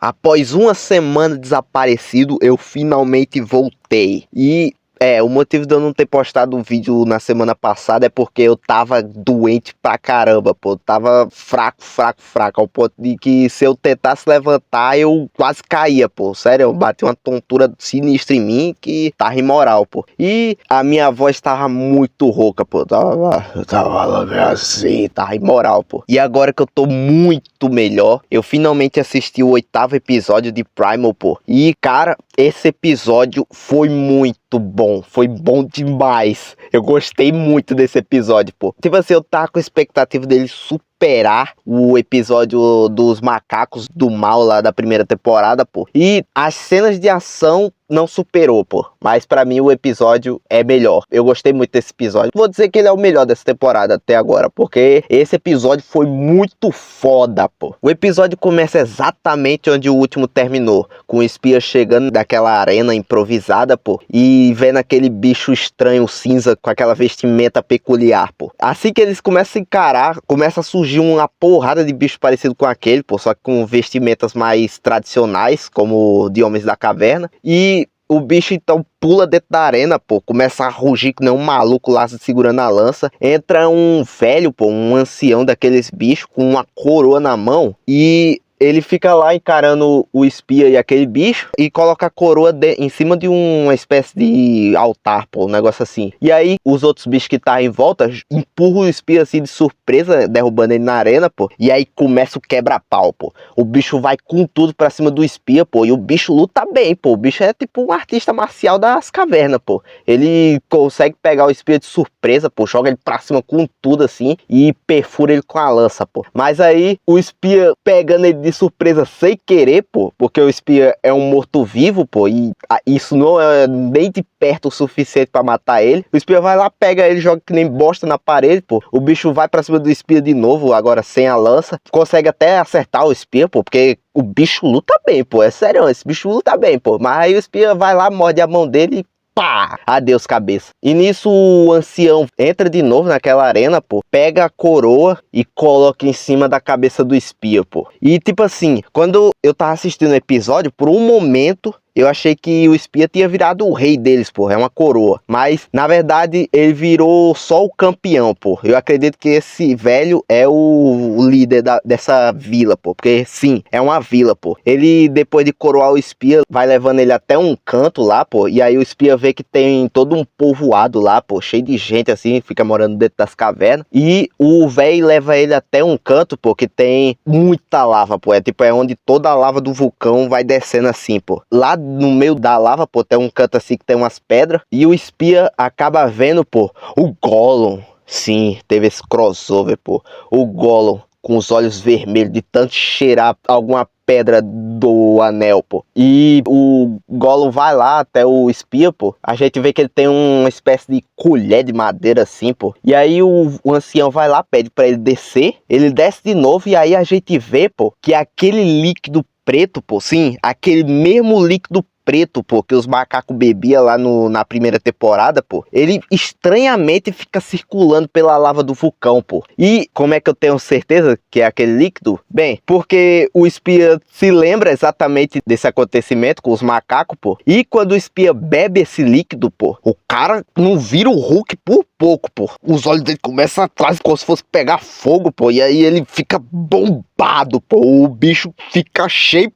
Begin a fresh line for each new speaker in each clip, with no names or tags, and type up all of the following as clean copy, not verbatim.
Após uma semana desaparecido, eu finalmente voltei. O motivo de eu não ter postado um vídeo na semana passada é porque eu tava doente pra caramba, pô. Tava fraco, ao ponto de que se eu tentasse levantar, eu quase caía, pô. Sério, eu bati uma tontura sinistra em mim que tava imoral, pô. E a minha voz tava muito rouca, pô. Eu tava falando assim, tava imoral, pô. E agora que eu tô muito melhor, eu finalmente assisti o 8º episódio de Primal, pô. E, cara, esse episódio foi muito bom, foi bom demais. Eu gostei muito desse episódio, pô. Tipo assim, eu tava com a expectativa dele superar o episódio dos macacos do mal lá da primeira temporada, pô. E as cenas de ação não superou, pô. Mas pra mim o episódio é melhor. Eu gostei muito desse episódio. Vou dizer que ele é o melhor dessa temporada até agora, porque esse episódio foi muito foda, pô. O episódio começa exatamente onde o último terminou, com o espia chegando daquela arena improvisada, pô, e vendo aquele bicho estranho cinza com aquela vestimenta peculiar, pô. Assim que eles começam a encarar, começa a surgir uma porrada de bicho parecido com aquele, pô, só que com vestimentas mais tradicionais, como de Homens da Caverna. E o bicho então pula dentro da arena, pô, começa a rugir que nem um maluco lá segurando a lança. Entra um velho, pô, um ancião daqueles bichos com uma coroa na mão e ele fica lá encarando o espia e aquele bicho e coloca a coroa em cima de uma espécie de altar, pô, um negócio assim. E aí os outros bichos que tá em volta empurram o espia assim de surpresa, derrubando ele na arena, pô. E aí começa o quebra-pau, pô. O bicho vai com tudo pra cima do espia, pô. E o bicho luta bem, pô. O bicho é tipo um artista marcial das cavernas, pô. Ele consegue pegar o espia de surpresa, pô. Joga ele pra cima com tudo assim e perfura ele com a lança, pô. Mas aí o espia pegando ele de surpresa sem querer, pô, porque o espia é um morto-vivo, pô, e isso não é nem de perto o suficiente pra matar ele. O espia vai lá, pega ele, joga que nem bosta na parede, pô. O bicho vai pra cima do espia de novo, agora sem a lança. Consegue até acertar o espia, pô, porque o bicho luta bem, pô, é sério, esse bicho luta bem, pô. Mas aí o espia vai lá, morde a mão dele e pá! Adeus, cabeça. E nisso o ancião entra de novo naquela arena, pô. Pega a coroa e coloca em cima da cabeça do espia, pô. E tipo assim, quando eu tava assistindo o episódio, por um momento eu achei que o espia tinha virado o rei deles, pô. É uma coroa. Mas, na verdade, ele virou só o campeão, pô. Eu acredito que esse velho é o líder dessa vila, pô. Porque, sim, é uma vila, pô. Ele, depois de coroar o espia, vai levando ele até um canto lá, pô. E aí o espia vê que tem todo um povoado lá, pô. Cheio de gente, assim, fica morando dentro das cavernas. E o velho leva ele até um canto, pô, que tem muita lava, pô. É tipo, é onde toda a lava do vulcão vai descendo assim, pô. Lá no meio da lava, pô, tem um canto assim que tem umas pedras. E o espia acaba vendo, pô, o Gollum. Sim, teve esse crossover, pô. O Gollum com os olhos vermelhos de tanto cheirar alguma pedra do anel, pô. E o Gollum vai lá até o espia, pô. A gente vê que ele tem uma espécie de colher de madeira assim, pô. E aí o ancião vai lá, pede pra ele descer. Ele desce de novo e aí a gente vê, pô, que aquele líquido preto, pô, sim, aquele mesmo líquido preto, pô, que os macacos bebiam lá na primeira temporada, pô, ele estranhamente fica circulando pela lava do vulcão, pô. E como é que eu tenho certeza que é aquele líquido? Bem, porque o espia se lembra exatamente desse acontecimento com os macacos, pô. E quando o espia bebe esse líquido, pô, o cara não vira o Hulk por pouco, pô. Os olhos dele começam atrás como se fosse pegar fogo, pô. E aí ele fica bombado, pô. O bicho fica cheio.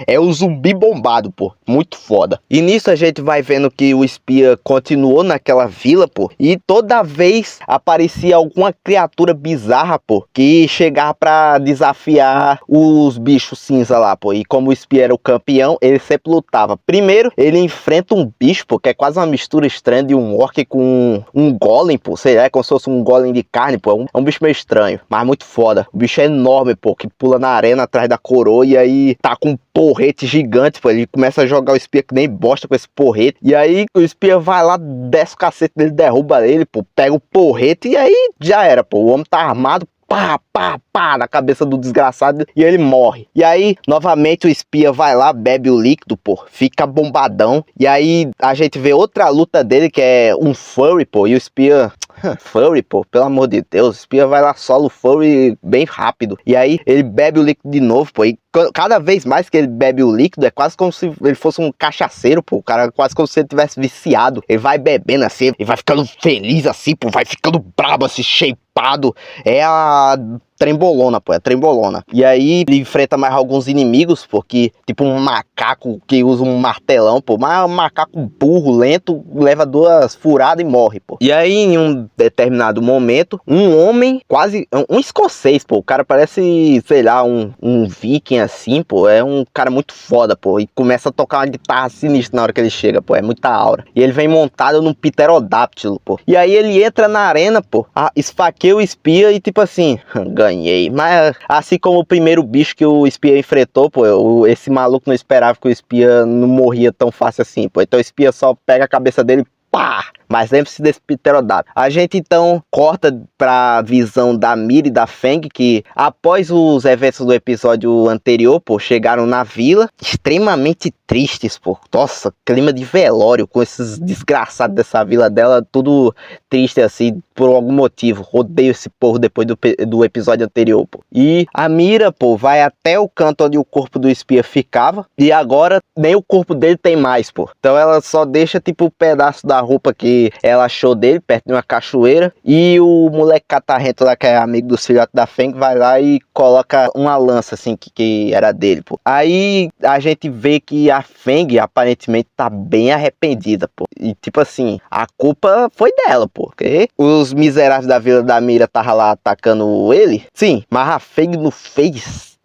É o zumbi bombado, pô. Muito foda. E nisso a gente vai vendo que o espia continuou naquela vila, pô. E toda vez aparecia alguma criatura bizarra, pô, que chegava pra desafiar os bichos cinza lá, pô. E como o espia era o campeão, ele sempre lutava. Primeiro, ele enfrenta um bicho, pô, que é quase uma mistura estranha de um orc com um golem, pô. Sei lá, é como se fosse um golem de carne, pô. É um bicho meio estranho, mas muito foda. O bicho é enorme, pô, que pula na arena atrás da coroa e aí tá com um porrete gigante, pô. Ele começa a jogar o espia que nem bosta com esse porrete. E aí o espia vai lá, desce o cacete dele, derruba ele, pô. Pega o porrete e aí já era, pô. O homem tá armado. Pá, pá, pá, na cabeça do desgraçado e ele morre. E aí, novamente, o espia vai lá, bebe o líquido, pô, fica bombadão. E aí, a gente vê outra luta dele, que é um furry, pô, e o espia... Furry, pô, pelo amor de Deus, o espia vai lá solo furry bem rápido. E aí, ele bebe o líquido de novo, pô, e cada vez mais que ele bebe o líquido, é quase como se ele fosse um cachaceiro, pô. O cara quase como se ele tivesse viciado. Ele vai bebendo assim, ele vai ficando feliz assim, pô. Vai ficando brabo assim, shapeado. É a trembolona, pô, é trembolona. E aí ele enfrenta mais alguns inimigos, porque tipo um macaco que usa um martelão, pô, mas um macaco burro, lento, leva 2 furadas e morre, pô. E aí em um determinado momento, um homem, quase um escocês, pô, o cara parece, sei lá, um viking assim, pô, é um cara muito foda, pô, e começa a tocar uma guitarra sinistra na hora que ele chega, pô, é muita aura. E ele vem montado num pterodáctilo, pô. E aí ele entra na arena, pô, esfaqueia o espia e tipo assim, ganhei. Mas assim como o primeiro bicho que o espia enfrentou, pô, esse maluco não esperava que o espia não morria tão fácil assim, pô. Então o espia só pega a cabeça dele, pá! Mas lembre-se desse pterodáctilo. A gente então corta pra visão da Mira e da Feng, que após os eventos do episódio anterior, pô, chegaram na vila, extremamente tristes, pô. Nossa, clima de velório, com esses desgraçados dessa vila dela, tudo triste assim, por algum motivo. Odeio esse povo depois do episódio anterior, pô. E a Mira, pô, vai até o canto onde o corpo do espia ficava, e agora nem o corpo dele tem mais, pô. Então ela só deixa, tipo, um pedaço da roupa que ela achou dele, perto de uma cachoeira, e o moleque catarrento lá, que é amigo dos filhotes da Feng, vai lá e coloca uma lança, assim, que era dele, pô. Aí a gente vê que a Feng, aparentemente, tá bem arrependida, pô. E, tipo assim, a culpa foi dela, pô. Porque os miseráveis da vila da Mira estavam lá atacando ele, sim, mas a Feng não fez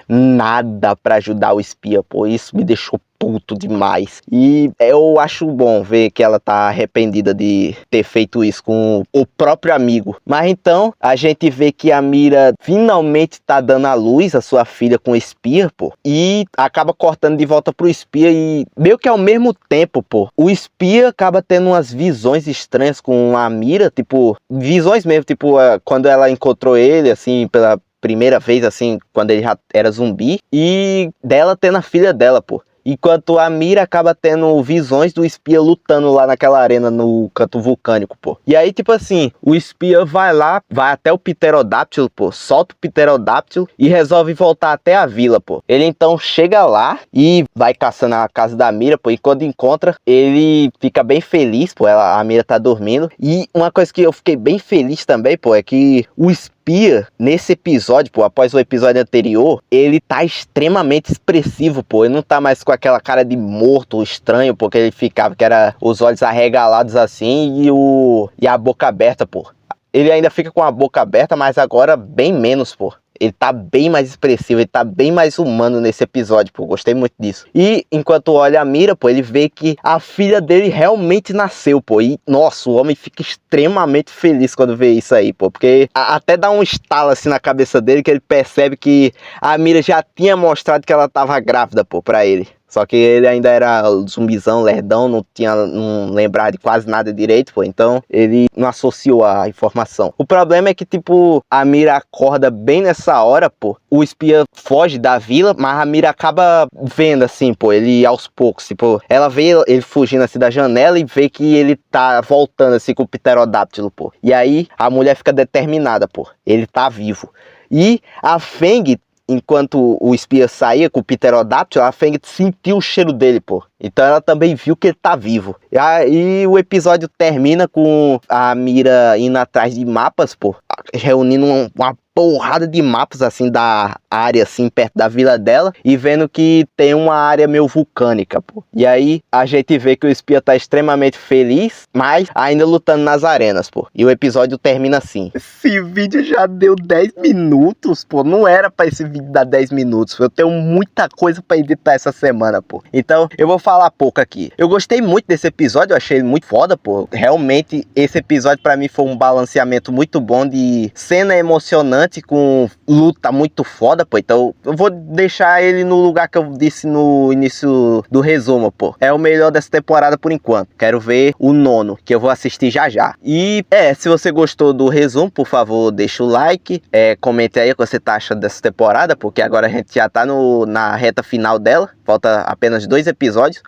nada pra ajudar o espia, pô. Isso me deixou puto demais. E eu acho bom ver que ela tá arrependida de ter feito isso com o próprio amigo. Mas então a gente vê que a Mira finalmente tá dando à luz a sua filha com o espia, pô. E acaba cortando de volta pro espia e meio que ao mesmo tempo, pô, o espia acaba tendo umas visões estranhas com a Mira, tipo, visões mesmo, tipo, quando ela encontrou ele, assim, pela primeira vez, assim, quando ele já era zumbi, e dela tendo a filha dela, pô. Enquanto a Mira acaba tendo visões do espia lutando lá naquela arena no canto vulcânico, pô. E aí, tipo assim, o espia vai lá, vai até o pterodáctilo, pô, solta o pterodáctilo e resolve voltar até a vila, pô. Ele então chega lá e vai caçando a casa da Mira, pô, e quando encontra, ele fica bem feliz, pô, a Mira tá dormindo. E uma coisa que eu fiquei bem feliz também, pô, é que o espia, nesse episódio, pô, após o episódio anterior, ele tá extremamente expressivo, pô. Ele não tá mais com aquela cara de morto, estranho, porque ele ficava, que era os olhos arregalados assim e a boca aberta, pô. Ele ainda fica com a boca aberta, mas agora bem menos, pô. Ele tá bem mais expressivo, ele tá bem mais humano nesse episódio, pô. Gostei muito disso. E enquanto olha a Mira, pô, ele vê que a filha dele realmente nasceu, pô. E, nossa, o homem fica extremamente feliz quando vê isso aí, pô. Porque até dá um estalo assim na cabeça dele que ele percebe que a Mira já tinha mostrado que ela tava grávida, pô, pra ele. Só que ele ainda era zumbizão, lerdão, não lembrava de quase nada direito, pô. Então ele não associou a informação. O problema é que, tipo, a Mira acorda bem nessa hora, pô. O espia foge da vila, mas a Mira acaba vendo, assim, pô, ele aos poucos, tipo, ela vê ele fugindo assim da janela e vê que ele tá voltando assim com o pterodáctilo, pô. E aí a mulher fica determinada, pô. Ele tá vivo. E a Feng, enquanto o espia saía com o pterodáctilo, a Feng sentiu o cheiro dele, pô. Então ela também viu que ele tá vivo. E aí o episódio termina com a Mira indo atrás de mapas, pô. Reunindo uma porrada de mapas, assim, da área, assim, perto da vila dela. E vendo que tem uma área meio vulcânica, pô. E aí a gente vê que o espia tá extremamente feliz, mas ainda lutando nas arenas, pô. E o episódio termina assim. Esse vídeo já deu 10 minutos, pô. Não era pra esse vídeo dar 10 minutos. Eu tenho muita coisa pra editar essa semana, pô. Então eu vou falar pouco aqui. Eu gostei muito desse episódio, eu achei ele muito foda, pô. Realmente, esse episódio pra mim foi um balanceamento muito bom de cena emocionante com luta muito foda, pô. Então eu vou deixar ele no lugar que eu disse no início do resumo, pô. É o melhor dessa temporada por enquanto. Quero ver o 9º, que eu vou assistir já já. E se você gostou do resumo, por favor, deixa o like. Comente aí o que você tá achando dessa temporada, porque agora a gente já tá na reta final dela. Falta apenas 2 episódios.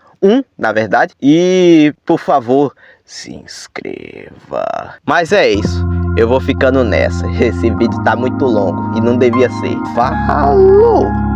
Na verdade. E, por favor, se inscreva. Mas é isso. eu vou ficando nessa. Esse vídeo tá muito longo e não devia ser. Falou!